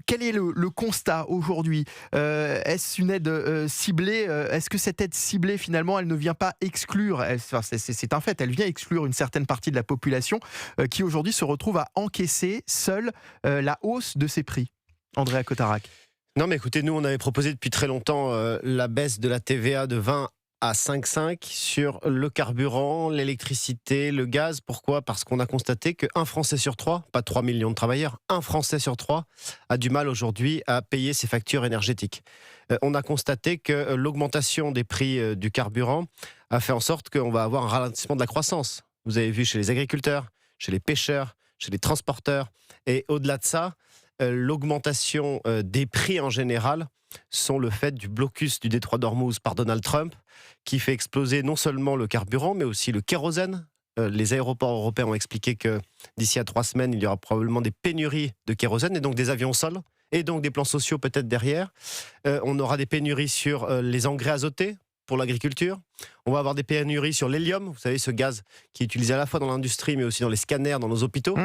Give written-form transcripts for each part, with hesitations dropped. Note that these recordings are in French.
Quel est le constat aujourd'hui? Est-ce une aide ciblée? Est-ce que cette aide ciblée, finalement, elle ne vient pas exclure, enfin, c'est un fait, elle vient exclure une certaine partie de la population qui aujourd'hui se retrouve à encaisser seule la hausse de ces prix? Andrea Cotarac. Non, mais écoutez, nous, on avait proposé depuis très longtemps la baisse de la TVA de 20 à 5,5 sur le carburant, l'électricité, le gaz. Pourquoi ? Parce qu'on a constaté qu'un Français sur trois, pas 3 millions de travailleurs, un Français sur trois a du mal aujourd'hui à payer ses factures énergétiques. On a constaté que l'augmentation des prix du carburant a fait en sorte qu'on va avoir un ralentissement de la croissance. Vous avez vu chez les agriculteurs, chez les pêcheurs, chez les transporteurs. Et au-delà de ça, l'augmentation des prix en général sont le fait du blocus du détroit d'Ormuz par Donald Trump, qui fait exploser non seulement le carburant, mais aussi le kérosène. Les aéroports européens ont expliqué que d'ici à 3 semaines, il y aura probablement des pénuries de kérosène, et donc des avions au sol, et donc des plans sociaux peut-être derrière. On aura des pénuries sur les engrais azotés pour l'agriculture. On va avoir des pénuries sur l'hélium, vous savez, ce gaz qui est utilisé à la fois dans l'industrie, mais aussi dans les scanners, dans nos hôpitaux.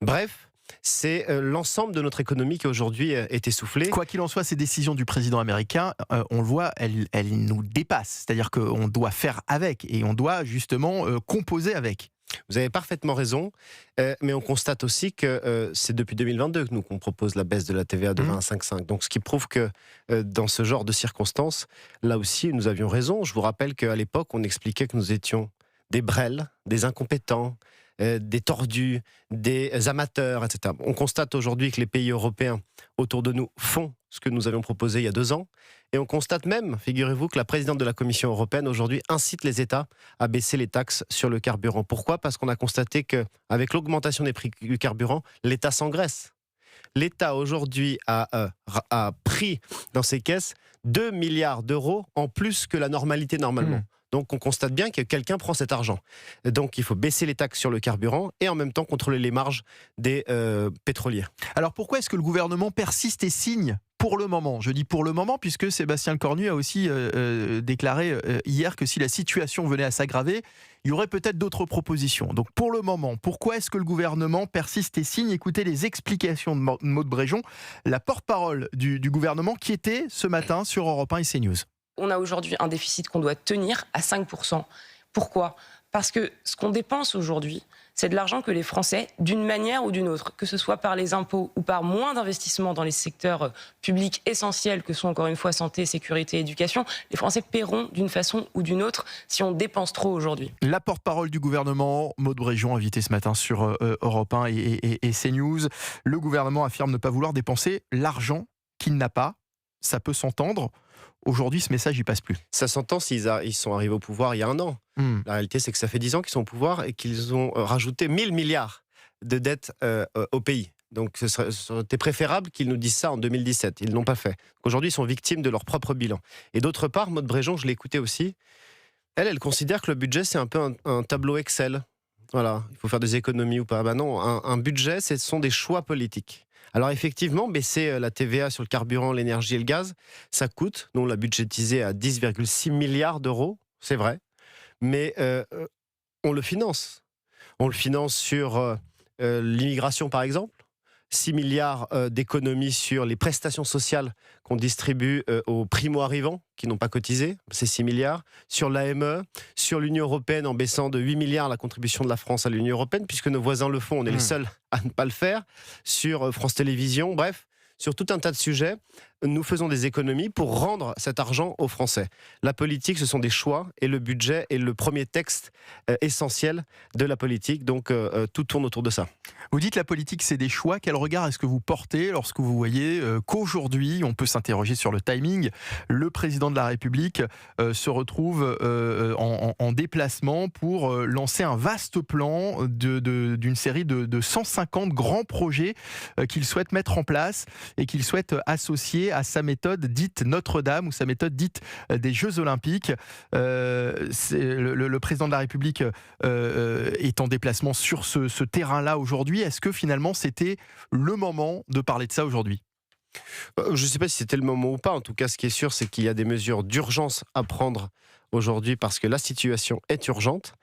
Bref, c'est l'ensemble de notre économie qui aujourd'hui est essoufflée. Quoi qu'il en soit, ces décisions du président américain, on le voit, elles nous dépassent. C'est-à-dire qu'on doit faire avec et on doit justement composer avec. Vous avez parfaitement raison, mais on constate aussi que c'est depuis 2022 que nous qu'on propose la baisse de la TVA de 20 à 5,5. Donc ce qui prouve que dans ce genre de circonstances, là aussi nous avions raison. Je vous rappelle qu'à l'époque, on expliquait que nous étions des brels, des incompétents, des tordus, des amateurs, etc. On constate aujourd'hui que les pays européens autour de nous font ce que nous avions proposé il y a 2 ans. Et on constate même, figurez-vous, que la présidente de la Commission européenne aujourd'hui incite les États à baisser les taxes sur le carburant. Pourquoi ? Parce qu'on a constaté qu'avec l'augmentation des prix du carburant, l'État s'engraisse. L'État aujourd'hui a pris dans ses caisses 2 milliards d'euros en plus que la normalité normalement. Donc on constate bien que quelqu'un prend cet argent. Donc il faut baisser les taxes sur le carburant et en même temps contrôler les marges des pétroliers. Alors pourquoi est-ce que le gouvernement persiste et signe pour le moment? Je dis pour le moment puisque Sébastien Lecornu a aussi déclaré hier que si la situation venait à s'aggraver, il y aurait peut-être d'autres propositions. Donc pour le moment, pourquoi est-ce que le gouvernement persiste et signe? Écoutez les explications de Maud Bréjon, la porte-parole du gouvernement qui était ce matin sur Europe 1 et CNews. On a aujourd'hui un déficit qu'on doit tenir à 5%. Pourquoi ? Parce que ce qu'on dépense aujourd'hui, c'est de l'argent que les Français, d'une manière ou d'une autre, que ce soit par les impôts ou par moins d'investissements dans les secteurs publics essentiels que sont encore une fois santé, sécurité, éducation, les Français paieront d'une façon ou d'une autre si on dépense trop aujourd'hui. La porte-parole du gouvernement, Maud Bréjon, invitée ce matin sur Europe 1 et CNews. Le gouvernement affirme ne pas vouloir dépenser l'argent qu'il n'a pas. Ça peut s'entendre. Aujourd'hui, ce message, il passe plus. Ça s'entend s'ils sont arrivés au pouvoir il y a 1 an. La réalité, c'est que ça fait 10 ans qu'ils sont au pouvoir et qu'ils ont rajouté 1 000 milliards de dettes au pays. Donc, ce serait préférable qu'ils nous disent ça en 2017. Ils ne l'ont pas fait. Aujourd'hui, ils sont victimes de leur propre bilan. Et d'autre part, Maud Bréjon, je l'ai écoutée aussi, elle considère que le budget, c'est un peu un tableau Excel. Voilà, il faut faire des économies ou pas. Ben non, un budget, ce sont des choix politiques. Alors effectivement, baisser la TVA sur le carburant, l'énergie et le gaz, ça coûte. Nous, on l'a budgétisé à 10,6 milliards d'euros, c'est vrai. Mais on le finance. On le finance sur l'immigration, par exemple. 6 milliards d'économies sur les prestations sociales qu'on distribue aux primo-arrivants qui n'ont pas cotisé, c'est 6 milliards. Sur l'AME, sur l'Union européenne en baissant de 8 milliards la contribution de la France à l'Union européenne, puisque nos voisins le font, on est les seuls à ne pas le faire. Sur France Télévisions, bref, sur tout un tas de sujets, nous faisons des économies pour rendre cet argent aux Français. La politique, ce sont des choix et le budget est le premier texte essentiel de la politique. Donc tout tourne autour de ça. Vous dites la politique, c'est des choix. Quel regard est-ce que vous portez lorsque vous voyez qu'aujourd'hui, on peut s'interroger sur le timing, le président de la République se retrouve en déplacement pour lancer un vaste plan d'une série de 150 grands projets qu'il souhaite mettre en place et qu'il souhaite associer à sa méthode dite Notre-Dame ou sa méthode dite des Jeux Olympiques. Le président de la République est en déplacement sur ce terrain-là aujourd'hui. Est-ce que finalement c'était le moment de parler de ça aujourd'hui ? Je ne sais pas si c'était le moment ou pas. En tout cas, ce qui est sûr, c'est qu'il y a des mesures d'urgence à prendre aujourd'hui parce que la situation est urgente.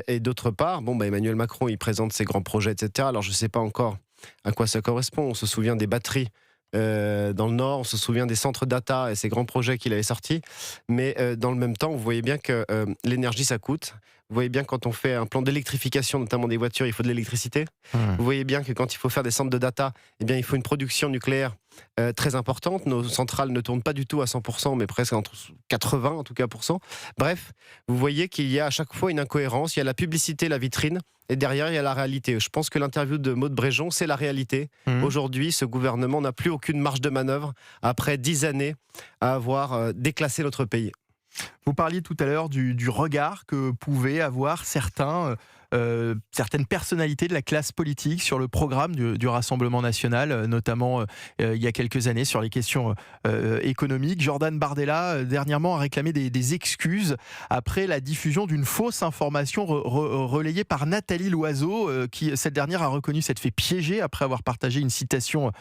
Et d'autre part, Emmanuel Macron, il présente ses grands projets, etc. Alors, je ne sais pas encore à quoi ça correspond. On se souvient des batteries dans le Nord, on se souvient des centres data et ces grands projets qu'il avait sortis. Mais dans le même temps, vous voyez bien que l'énergie, ça coûte. Vous voyez bien que quand on fait un plan d'électrification, notamment des voitures, il faut de l'électricité. Vous voyez bien que quand il faut faire des centres de data, eh bien, il faut une production nucléaire très importante. Nos centrales ne tournent pas du tout à 100%, mais presque entre 80 en tout cas %. Bref, vous voyez qu'il y a à chaque fois une incohérence. Il y a la publicité, la vitrine, et derrière, il y a la réalité. Je pense que l'interview de Maud Bréjon, c'est la réalité. Aujourd'hui, ce gouvernement n'a plus aucune marge de manœuvre après 10 années à avoir déclassé notre pays. Vous parliez tout à l'heure du regard que pouvaient avoir certaines personnalités de la classe politique sur le programme du Rassemblement national, notamment il y a quelques années sur les questions économiques. Jordan Bardella, dernièrement, a réclamé des excuses après la diffusion d'une fausse information relayée par Nathalie Loiseau, cette dernière a reconnu s'être fait piéger après avoir partagé une citation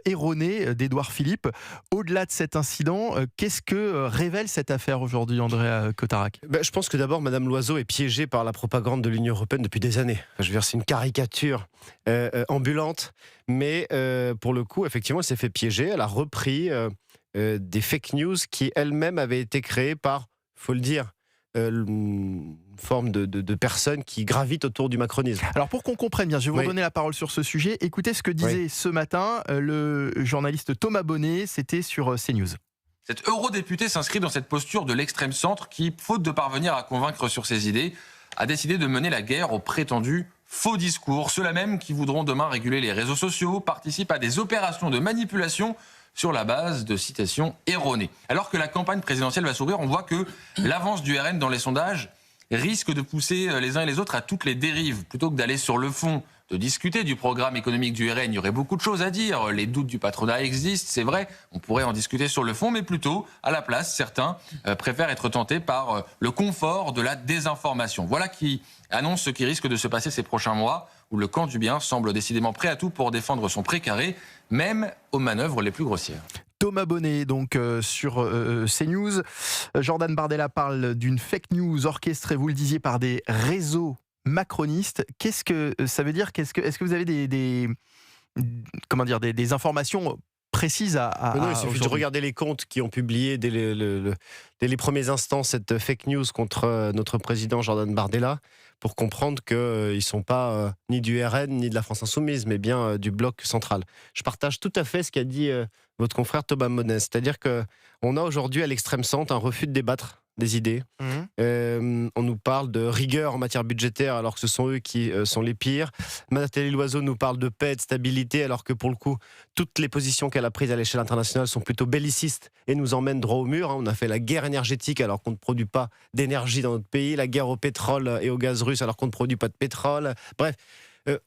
erronée d'Édouard Philippe. Au-delà de cet incident, qu'est-ce que révèle cette affaire aujourd'hui, Andrea Cotarac ? Je pense que d'abord, Madame Loiseau est piégée par la propagande de l'Union européenne depuis des années. Je veux dire, c'est une caricature ambulante, mais pour le coup, effectivement, elle s'est fait piéger. Elle a repris des fake news qui elles-mêmes avaient été créées par, il faut le dire, une forme de personnes qui gravitent autour du macronisme. Alors pour qu'on comprenne bien, je vais vous donner la parole sur ce sujet. Écoutez ce que disait ce matin le journaliste Thomas Bonnet, c'était sur CNews. Cet eurodéputé s'inscrit dans cette posture de l'extrême centre qui, faute de parvenir à convaincre sur ses idées, a décidé de mener la guerre aux prétendus faux discours. Ceux-là même qui voudront demain réguler les réseaux sociaux participent à des opérations de manipulation sur la base de citations erronées. Alors que la campagne présidentielle va s'ouvrir, on voit que l'avance du RN dans les sondages risque de pousser les uns et les autres à toutes les dérives. Plutôt que d'aller sur le fond, de discuter du programme économique du RN, il y aurait beaucoup de choses à dire. Les doutes du patronat existent, c'est vrai, on pourrait en discuter sur le fond, mais plutôt, à la place, certains préfèrent être tentés par le confort de la désinformation. Voilà qui annonce ce qui risque de se passer ces prochains mois, où le camp du bien semble décidément prêt à tout pour défendre son précaré, même aux manœuvres les plus grossières. Thomas Bonnet, donc sur CNews. Jordan Bardella parle d'une fake news orchestrée, vous le disiez, par des réseaux macronistes. Qu'est-ce que ça veut dire ? Est-ce que vous avez des informations précises non, il suffit de regarder les comptes qui ont publié dès les premiers instants cette fake news contre notre président Jordan Bardella pour comprendre qu'ils ne sont pas ni du RN ni de la France Insoumise, mais bien du bloc central. Je partage tout à fait ce qu'a dit votre confrère Thomas Bonnet, c'est-à-dire qu'on a aujourd'hui à l'extrême centre un refus de débattre des idées. On nous parle de rigueur en matière budgétaire alors que ce sont eux qui sont les pires. Nathalie Loiseau nous parle de paix et de stabilité alors que pour le coup, toutes les positions qu'elle a prises à l'échelle internationale sont plutôt bellicistes et nous emmènent droit au mur. On a fait la guerre énergétique alors qu'on ne produit pas d'énergie dans notre pays, la guerre au pétrole et au gaz russe alors qu'on ne produit pas de pétrole. Bref,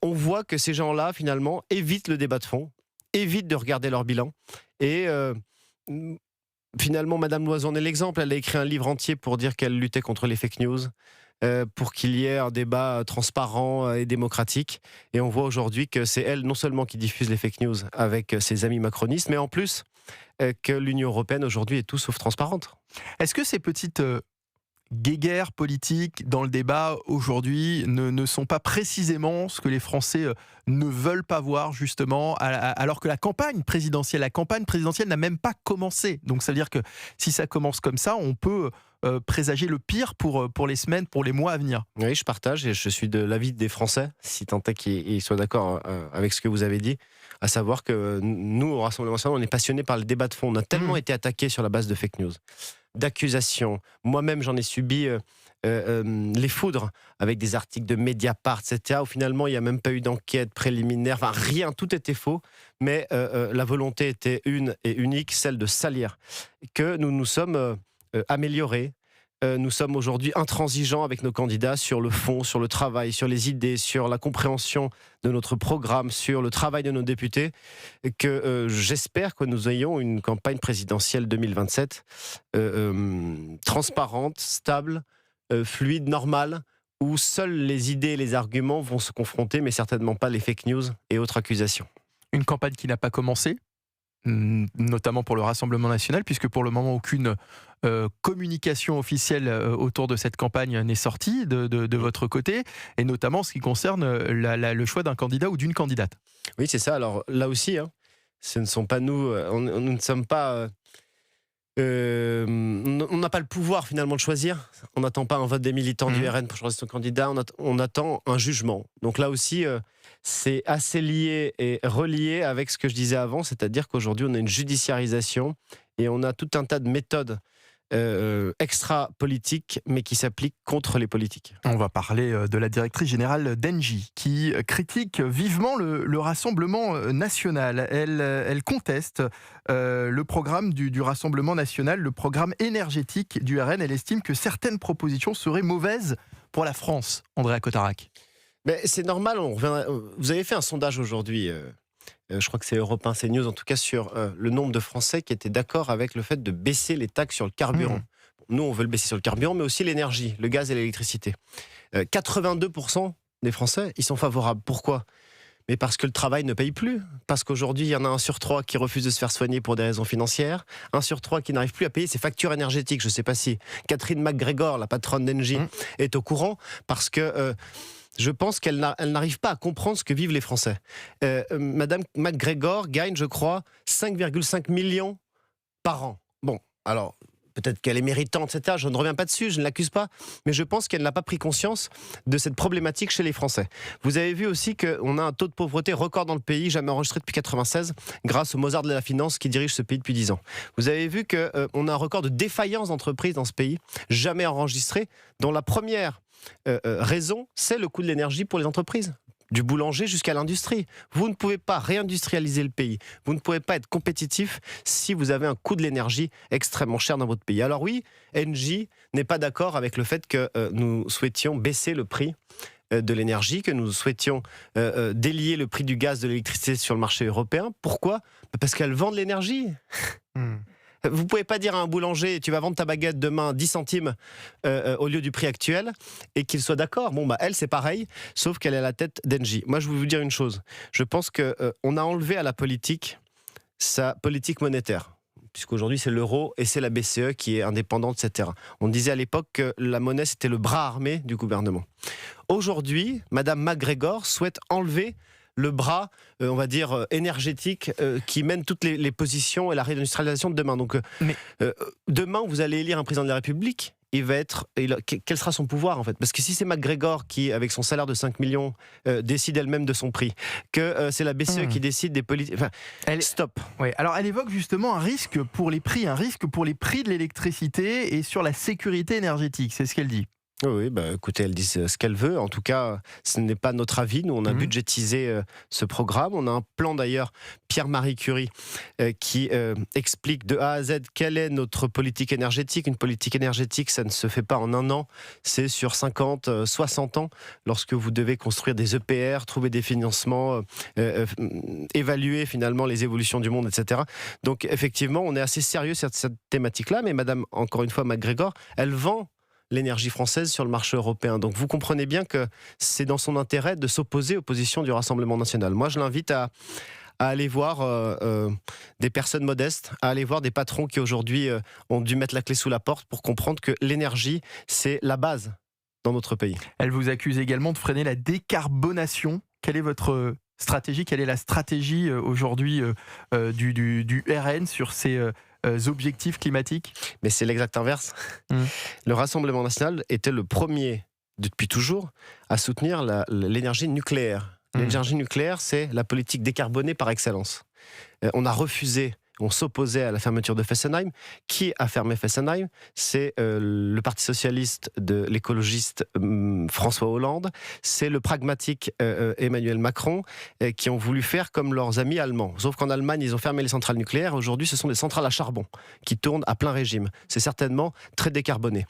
on voit que ces gens-là, finalement, évitent le débat de fond, évitent de regarder leur bilan et... Finalement, Madame Loiseau en est l'exemple. Elle a écrit un livre entier pour dire qu'elle luttait contre les fake news, pour qu'il y ait un débat transparent et démocratique. Et on voit aujourd'hui que c'est elle, non seulement qui diffuse les fake news avec ses amis macronistes, mais en plus que l'Union européenne aujourd'hui est tout sauf transparente. Est-ce que ces petites guéguerres politiques dans le débat aujourd'hui ne sont pas précisément ce que les Français ne veulent pas voir, justement, alors que la campagne présidentielle n'a même pas commencé. Donc ça veut dire que si ça commence comme ça, on peut présager le pire pour les semaines, pour les mois à venir. Oui, je partage et je suis de l'avis des Français, si tant est qu'ils soient d'accord avec ce que vous avez dit, à savoir que nous, au Rassemblement national, on est passionnés par le débat de fond. On a tellement été attaqués sur la base de fake news, d'accusations. Moi-même, j'en ai subi les foudres avec des articles de Mediapart, etc., où finalement, il n'y a même pas eu d'enquête préliminaire. Enfin, rien, tout était faux. Mais la volonté était une et unique, celle de salir. Que nous nous sommes améliorés. Nous sommes aujourd'hui intransigeants avec nos candidats sur le fond, sur le travail, sur les idées, sur la compréhension de notre programme, sur le travail de nos députés, et que j'espère que nous ayons une campagne présidentielle 2027 transparente, stable, fluide, normale, où seules les idées et les arguments vont se confronter, mais certainement pas les fake news et autres accusations. Une campagne qui n'a pas commencé ? notamment pour le Rassemblement national, puisque pour le moment, aucune communication officielle autour de cette campagne n'est sortie de votre côté, et notamment ce qui concerne le choix d'un candidat ou d'une candidate. Oui, c'est ça. Alors là aussi, hein, ce ne sont pas nous, nous ne sommes pas... on n'a pas le pouvoir finalement de choisir. On n'attend pas un vote des militants du RN pour choisir son candidat. On attend un jugement. Donc là aussi, c'est assez lié et relié avec ce que je disais avant, c'est-à-dire qu'aujourd'hui, on a une judiciarisation et on a tout un tas de méthodes extra-politiques, mais qui s'appliquent contre les politiques. On va parler de la directrice générale d'Engie, qui critique vivement le Rassemblement national. Elle conteste le programme du Rassemblement national, le programme énergétique du RN. Elle estime que certaines propositions seraient mauvaises pour la France. Andrea Cotarac. Mais c'est normal, vous avez fait un sondage aujourd'hui, je crois que c'est Europe 1, CNews en tout cas, sur le nombre de Français qui étaient d'accord avec le fait de baisser les taxes sur le carburant. Nous, on veut le baisser sur le carburant, mais aussi l'énergie, le gaz et l'électricité. 82% des Français, ils sont favorables. Pourquoi ? Mais parce que le travail ne paye plus. Parce qu'aujourd'hui, il y en a 1 sur 3 qui refuse de se faire soigner pour des raisons financières. 1 sur 3 qui n'arrive plus à payer ses factures énergétiques. Je ne sais pas si Catherine McGregor, la patronne d'Engie, est au courant, parce que... je pense qu'elle n'arrive pas à comprendre ce que vivent les Français. Madame McGregor gagne, je crois, 5,5 millions par an. Bon, alors, peut-être qu'elle est méritante, etc. Je ne reviens pas dessus, je ne l'accuse pas, mais je pense qu'elle n'a pas pris conscience de cette problématique chez les Français. Vous avez vu aussi qu'on a un taux de pauvreté record dans le pays, jamais enregistré depuis 1996, grâce au Mozart de la finance qui dirige ce pays depuis 10 ans. Vous avez vu qu'on a un record de défaillance d'entreprises dans ce pays, jamais enregistré, dont la première raison, c'est le coût de l'énergie pour les entreprises. Du boulanger jusqu'à l'industrie. Vous ne pouvez pas réindustrialiser le pays. Vous ne pouvez pas être compétitif si vous avez un coût de l'énergie extrêmement cher dans votre pays. Alors oui, Engie n'est pas d'accord avec le fait que nous souhaitions baisser le prix de l'énergie, que nous souhaitions délier le prix du gaz, de l'électricité sur le marché européen. Pourquoi ? Parce qu'elle vend de l'énergie. Vous ne pouvez pas dire à un boulanger, tu vas vendre ta baguette demain 10 centimes au lieu du prix actuel, et qu'il soit d'accord. Bon, elle, c'est pareil, sauf qu'elle est à la tête d'Engie. Moi, je vais vous dire une chose. Je pense qu'on a enlevé à la politique sa politique monétaire, puisqu'aujourd'hui, c'est l'euro et c'est la BCE qui est indépendante, etc. On disait à l'époque que la monnaie, c'était le bras armé du gouvernement. Aujourd'hui, Madame McGregor souhaite enlever le bras, on va dire, énergétique qui mène toutes les positions et la réindustrialisation de demain. Donc, demain, vous allez élire un président de la République, quel sera son pouvoir, en fait ? Parce que si c'est McGregor qui, avec son salaire de 5 millions, décide elle-même de son prix, que c'est la BCE qui décide des politiques... Enfin, stop. Ouais. Alors, elle évoque justement un risque pour les prix de l'électricité et sur la sécurité énergétique. C'est ce qu'elle dit. Oui, écoutez, elle dit ce qu'elle veut. En tout cas, ce n'est pas notre avis. Nous, on a budgétisé ce programme. On a un plan d'ailleurs, Pierre-Marie Curie, qui explique de A à Z quelle est notre politique énergétique. Une politique énergétique, ça ne se fait pas en un an. C'est sur 50, 60 ans, lorsque vous devez construire des EPR, trouver des financements, évaluer finalement les évolutions du monde, etc. Donc, effectivement, on est assez sérieux sur cette thématique-là. Mais Madame, encore une fois, McGregor, elle vend l'énergie française sur le marché européen. Donc vous comprenez bien que c'est dans son intérêt de s'opposer aux positions du Rassemblement national. Moi, je l'invite à aller voir des personnes modestes, à aller voir des patrons qui aujourd'hui ont dû mettre la clé sous la porte pour comprendre que l'énergie, c'est la base dans notre pays. Elle vous accuse également de freiner la décarbonation. Quelle est votre stratégie ? Quelle est la stratégie aujourd'hui du RN sur ces objectifs climatiques ? Mais c'est l'exact inverse. Le Rassemblement national était le premier, depuis toujours, à soutenir l'énergie nucléaire. L'énergie nucléaire, c'est la politique décarbonée par excellence. On a refusé, on s'opposait à la fermeture de Fessenheim. Qui a fermé Fessenheim ? C'est le Parti socialiste de l'écologiste François Hollande. C'est le pragmatique Emmanuel Macron qui ont voulu faire comme leurs amis allemands. Sauf qu'en Allemagne, ils ont fermé les centrales nucléaires. Aujourd'hui, ce sont des centrales à charbon qui tournent à plein régime. C'est certainement très décarboné.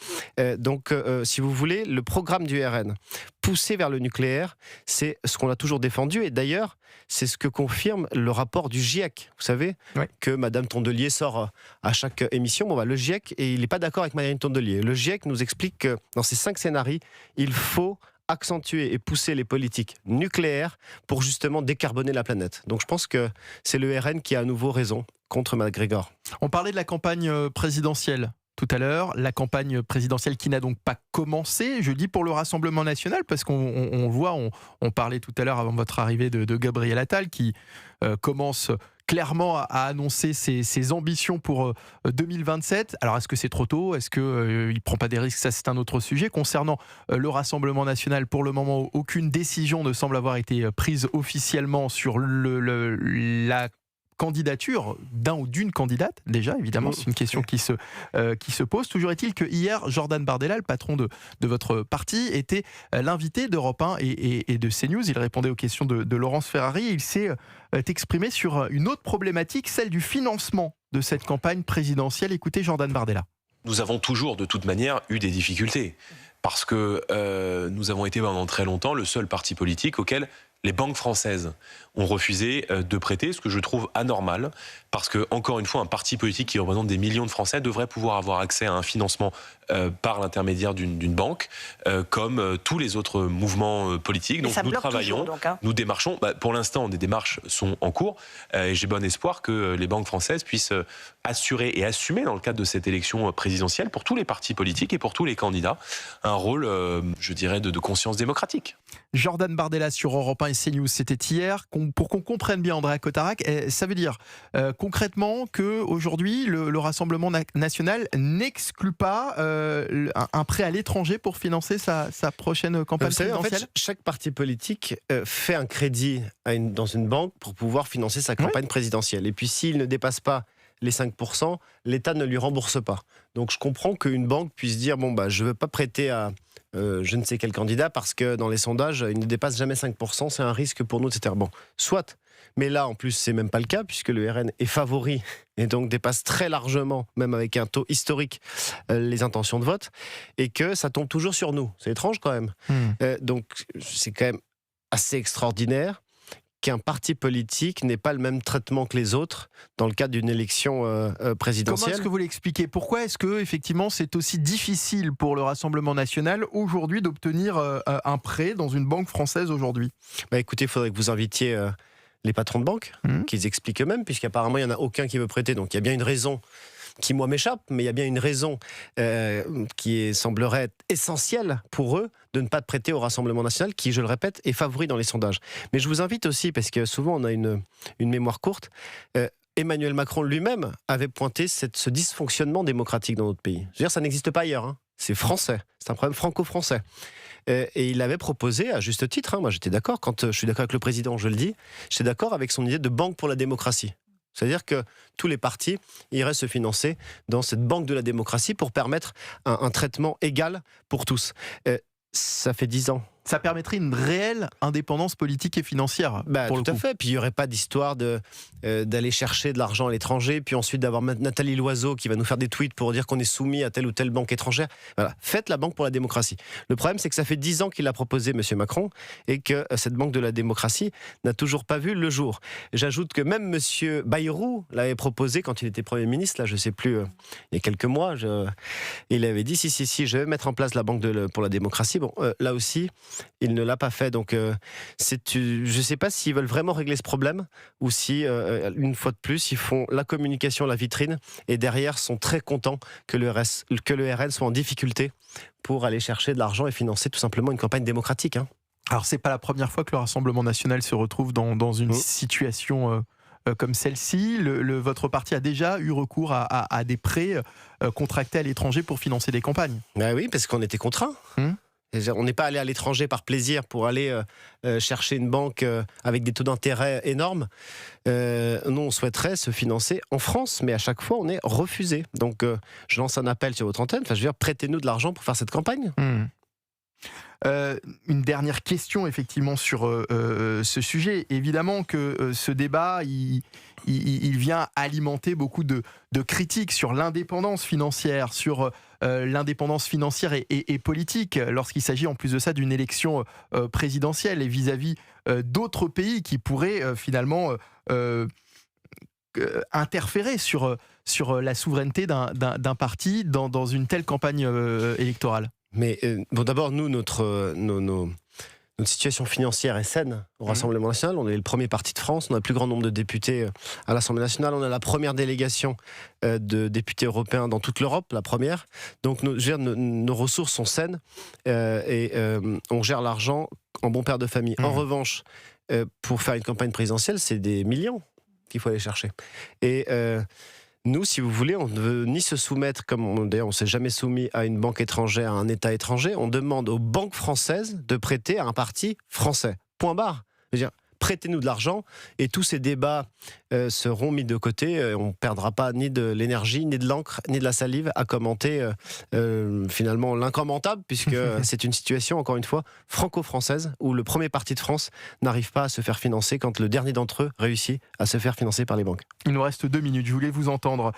Donc, si vous voulez, le programme du RN poussé vers le nucléaire, c'est ce qu'on a toujours défendu. Et d'ailleurs, c'est ce que confirme le rapport du GIEC. Vous savez que Madame Tondelier sort à chaque émission. Le GIEC, et il n'est pas d'accord avec Madame Tondelier. Le GIEC nous explique que dans ces 5 scénarios, il faut accentuer et pousser les politiques nucléaires pour justement décarboner la planète. Donc je pense que c'est le RN qui a à nouveau raison contre McGregor. On parlait de la campagne présidentielle tout à l'heure, la campagne présidentielle qui n'a donc pas commencé, je dis pour le Rassemblement national, parce qu'on voit, on parlait tout à l'heure avant votre arrivée de Gabriel Attal, qui commence clairement à annoncer ses ambitions pour 2027. Alors est-ce que c'est trop tôt ? Est-ce qu'il ne prend pas des risques ? Ça c'est un autre sujet. Concernant le Rassemblement national, pour le moment, aucune décision ne semble avoir été prise officiellement sur la candidature d'un ou d'une candidate, déjà, évidemment, c'est une question qui se pose. Toujours est-il que hier, Jordan Bardella, le patron de votre parti, était l'invité d'Europe 1 et de CNews. Il répondait aux questions de Laurence Ferrari. Il s'est exprimé sur une autre problématique, celle du financement de cette campagne présidentielle. Écoutez Jordan Bardella. Nous avons toujours, de toute manière, eu des difficultés. Parce que nous avons été pendant très longtemps le seul parti politique auquel les banques françaises ont refusé de prêter, ce que je trouve anormal, parce que, encore une fois, un parti politique qui représente des millions de Français devrait pouvoir avoir accès à un financement par l'intermédiaire d'une banque, comme tous les autres mouvements politiques. Donc nous travaillons, nous démarchons. Pour l'instant, des démarches sont en cours, et j'ai bon espoir que les banques françaises puissent assurer et assumer, dans le cadre de cette élection présidentielle, pour tous les partis politiques et pour tous les candidats, un rôle, je dirais, de conscience démocratique. Jordan Bardella sur Europe 1 et CNews, c'était hier. Pour qu'on comprenne bien, Andréa Cotarac, ça veut dire concrètement qu'aujourd'hui, le Rassemblement national n'exclut pas un prêt à l'étranger pour financer sa prochaine campagne présidentielle. En fait, chaque parti politique fait un crédit dans une banque pour pouvoir financer sa campagne présidentielle. Et puis s'il ne dépasse pas les 5%, l'État ne lui rembourse pas. Donc je comprends qu'une banque puisse dire je ne veux pas prêter à je ne sais quel candidat parce que dans les sondages, il ne dépasse jamais 5%, c'est un risque pour nous, etc. Bon, soit. Mais là, en plus, c'est même pas le cas puisque le RN est favori et donc dépasse très largement, même avec un taux historique, les intentions de vote et que ça tombe toujours sur nous. C'est étrange quand même. Donc c'est quand même assez extraordinaire qu'un parti politique n'ait pas le même traitement que les autres dans le cadre d'une élection présidentielle. Comment est-ce que vous l'expliquez ? Pourquoi est-ce que effectivement c'est aussi difficile pour le Rassemblement national aujourd'hui d'obtenir un prêt dans une banque française aujourd'hui ? Écoutez, il faudrait que vous invitiez les patrons de banque, qu'ils expliquent eux-mêmes, puisqu'apparemment il n'y en a aucun qui veut prêter. Donc il y a bien une raison qui, moi, m'échappe, mais il y a bien une raison qui semblerait être essentielle pour eux de ne pas prêter au Rassemblement national, qui, je le répète, est favori dans les sondages. Mais je vous invite aussi, parce que souvent on a une mémoire courte, Emmanuel Macron lui-même avait pointé ce dysfonctionnement démocratique dans notre pays. Je veux dire, ça n'existe pas ailleurs. C'est français, c'est un problème franco-français. Et il avait proposé, à juste titre, moi j'étais d'accord, quand je suis d'accord avec le président, je le dis, j'étais d'accord avec son idée de banque pour la démocratie. C'est-à-dire que tous les partis iraient se financer dans cette banque de la démocratie pour permettre un traitement égal pour tous. Ça fait 10 ans. Ça permettrait une réelle indépendance politique et financière. Tout à fait. Puis il n'y aurait pas d'histoire d'aller chercher de l'argent à l'étranger, puis ensuite d'avoir Nathalie Loiseau qui va nous faire des tweets pour dire qu'on est soumis à telle ou telle banque étrangère. Voilà. Faites la banque pour la démocratie. Le problème, c'est que ça fait 10 ans qu'il l'a proposé, M. Macron, et que cette banque de la démocratie n'a toujours pas vu le jour. J'ajoute que même M. Bayrou l'avait proposé quand il était Premier ministre, là, je ne sais plus, il y a quelques mois, il avait dit si, je vais mettre en place la banque pour la démocratie. Bon, là aussi, il ne l'a pas fait. Donc, je ne sais pas s'ils veulent vraiment régler ce problème ou si, une fois de plus, ils font la communication, la vitrine, et derrière sont très contents que le RN soit en difficulté pour aller chercher de l'argent et financer tout simplement une campagne démocratique. Alors, c'est pas la première fois que le Rassemblement national se retrouve dans une situation comme celle-ci. Votre parti a déjà eu recours à des prêts contractés à l'étranger pour financer des campagnes. Oui, parce qu'on était contraints. On n'est pas allé à l'étranger par plaisir pour aller chercher une banque avec des taux d'intérêt énormes. Nous, on souhaiterait se financer en France, mais à chaque fois, on est refusé. Donc, je lance un appel sur votre antenne. Prêtez-nous de l'argent pour faire cette campagne. Une dernière question effectivement sur ce sujet. Évidemment que ce débat il vient alimenter beaucoup de critiques sur l'indépendance financière, sur l'indépendance financière et politique lorsqu'il s'agit en plus de ça d'une élection présidentielle et vis-à-vis d'autres pays qui pourraient finalement interférer sur la souveraineté d'un parti dans une telle campagne électorale. Mais d'abord, nous, notre situation financière est saine au Rassemblement national. On est le premier parti de France, on a le plus grand nombre de députés à l'Assemblée nationale, on a la première délégation de députés européens dans toute l'Europe, la première. Donc nos ressources sont saines et on gère l'argent en bon père de famille. En revanche, pour faire une campagne présidentielle, c'est des millions qu'il faut aller chercher. Et nous, si vous voulez, on ne veut ni se soumettre, d'ailleurs on ne s'est jamais soumis à une banque étrangère, à un État étranger. On demande aux banques françaises de prêter à un parti français. Point barre. Je veux dire, prêtez-nous de l'argent et tous ces débats seront mis de côté. On ne perdra pas ni de l'énergie, ni de l'encre, ni de la salive à commenter finalement l'incommentable, puisque c'est une situation, encore une fois, franco-française, où le premier parti de France n'arrive pas à se faire financer quand le dernier d'entre eux réussit à se faire financer par les banques. Il nous reste 2 minutes. Je voulais vous entendre,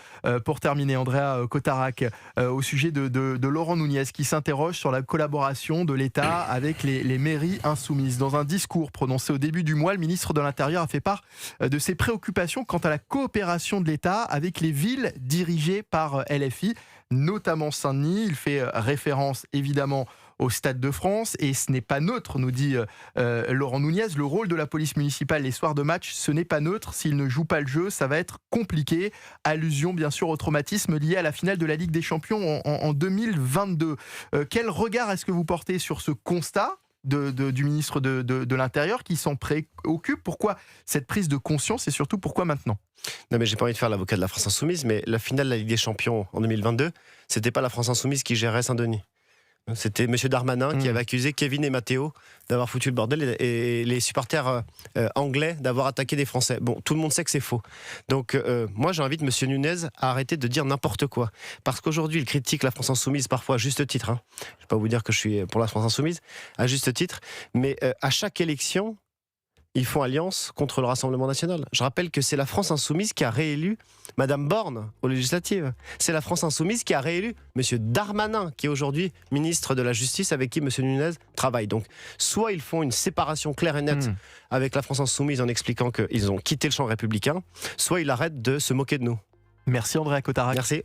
pour terminer, Andrea Cotarac, au sujet de Laurent Nunez, qui s'interroge sur la collaboration de l'État avec les mairies insoumises. Dans un discours prononcé au début du mois, le ministre de l'Intérieur a fait part de ses préoccupations quant à la coopération de l'État avec les villes dirigées par LFI, notamment Saint-Denis. Il fait référence évidemment au Stade de France et ce n'est pas neutre, nous dit Laurent Nunez. Le rôle de la police municipale les soirs de match, ce n'est pas neutre. S'ils ne jouent pas le jeu, ça va être compliqué. Allusion bien sûr au traumatisme lié à la finale de la Ligue des Champions en 2022. Quel regard est-ce que vous portez sur ce constat du ministre de l'Intérieur qui s'en préoccupe? Pourquoi cette prise de conscience et surtout pourquoi maintenant? Non, mais j'ai pas envie de faire l'avocat de la France Insoumise, mais la finale de la Ligue des Champions en 2022, c'était pas la France Insoumise qui gérait Saint-Denis. C'était M. Darmanin qui avait accusé Kevin et Matteo d'avoir foutu le bordel et les supporters anglais d'avoir attaqué des Français. Bon, tout le monde sait que c'est faux. Donc moi j'invite M. Nunez à arrêter de dire n'importe quoi. Parce qu'aujourd'hui il critique la France Insoumise parfois à juste titre. Je ne vais pas vous dire que je suis pour la France Insoumise, à juste titre. Mais à chaque élection, ils font alliance contre le Rassemblement national. Je rappelle que c'est la France Insoumise qui a réélu Madame Borne aux législatives. C'est la France Insoumise qui a réélu Monsieur Darmanin, qui est aujourd'hui ministre de la Justice, avec qui Monsieur Nunez travaille. Donc, soit ils font une séparation claire et nette avec la France Insoumise en expliquant qu'ils ont quitté le champ républicain, soit ils arrêtent de se moquer de nous. Merci Andrea Cotarac. Merci.